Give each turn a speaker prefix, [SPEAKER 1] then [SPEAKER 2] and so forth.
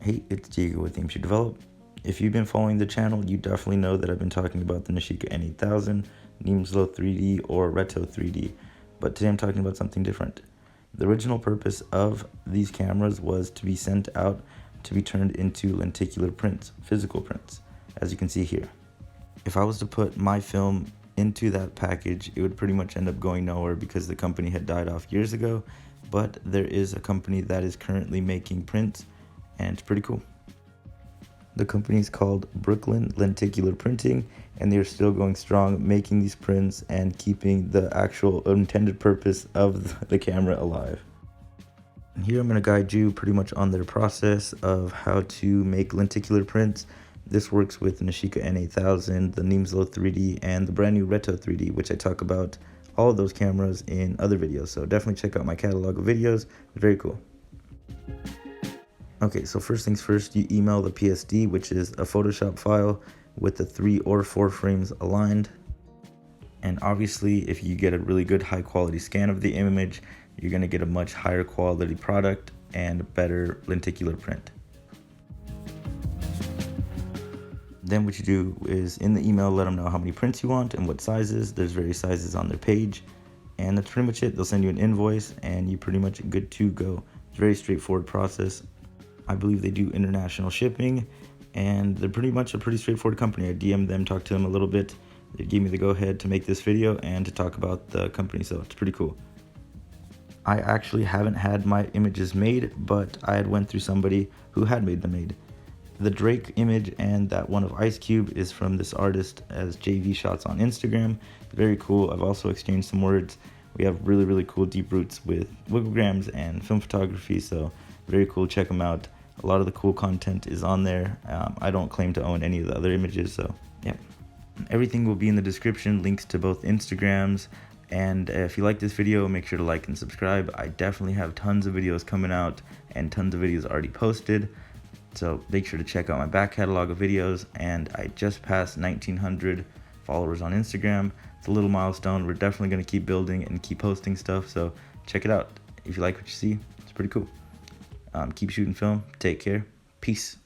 [SPEAKER 1] Hey, it's Diego with Aim to Develop. If you've been following the channel, you definitely know that I've been talking about the Nishika N8000, Nimslo 3D, or Reto 3D, but today I'm talking about something different. The original purpose of these cameras was to be sent out to be turned into lenticular prints, physical prints, as you can see here. If I was to put my film into that package, it would pretty much end up going nowhere because the company had died off years ago, but there is a company that is currently making prints, and it's pretty cool. The company is called Brooklyn Lenticular Printing, and they're still going strong, making these prints and keeping the actual intended purpose of the camera alive. And here I'm going to guide you pretty much on their process of how to make lenticular prints. This works with Nishika N8000, the Nimslo 3D, and the brand new Reto 3D, which I talk about all of those cameras in other videos. So definitely check out my catalog of videos. Very cool. Okay, so first things first, you email the PSD, which is a Photoshop file with the 3 or 4 frames aligned. And obviously, if you get a really good high quality scan of the image, you're going to get a much higher quality product and a better lenticular print. Then what you do is in the email, let them know how many prints you want and what sizes. There's various sizes on their page. And that's pretty much it. They'll send you an invoice and you're pretty much good to go. It's a very straightforward process. I believe they do international shipping, and they're pretty much a pretty straightforward company. I DM'd them, talked to them a little bit. They gave me the go-ahead to make this video and to talk about the company, so it's pretty cool. I actually haven't had my images made, but I had went through somebody who had made them made. The Drake image and that one of Ice Cube is from this artist as JV Shots on Instagram. Very cool. I've also exchanged some words. We have really cool deep roots with Wigglegrams and film photography, so very cool. Check them out. A lot of the cool content is on there. I don't claim to own any of the other images, so yeah. Everything will be in the description, links to both Instagrams, and if you like this video, make sure to like and subscribe. I definitely have tons of videos coming out and tons of videos already posted, so make sure to check out my back catalog of videos. And I just passed 1,900 followers on Instagram. It's a little milestone. We're definitely going to keep building and keep posting stuff, so check it out. If you like what you see, it's pretty cool. Keep shooting film. Take care. Peace.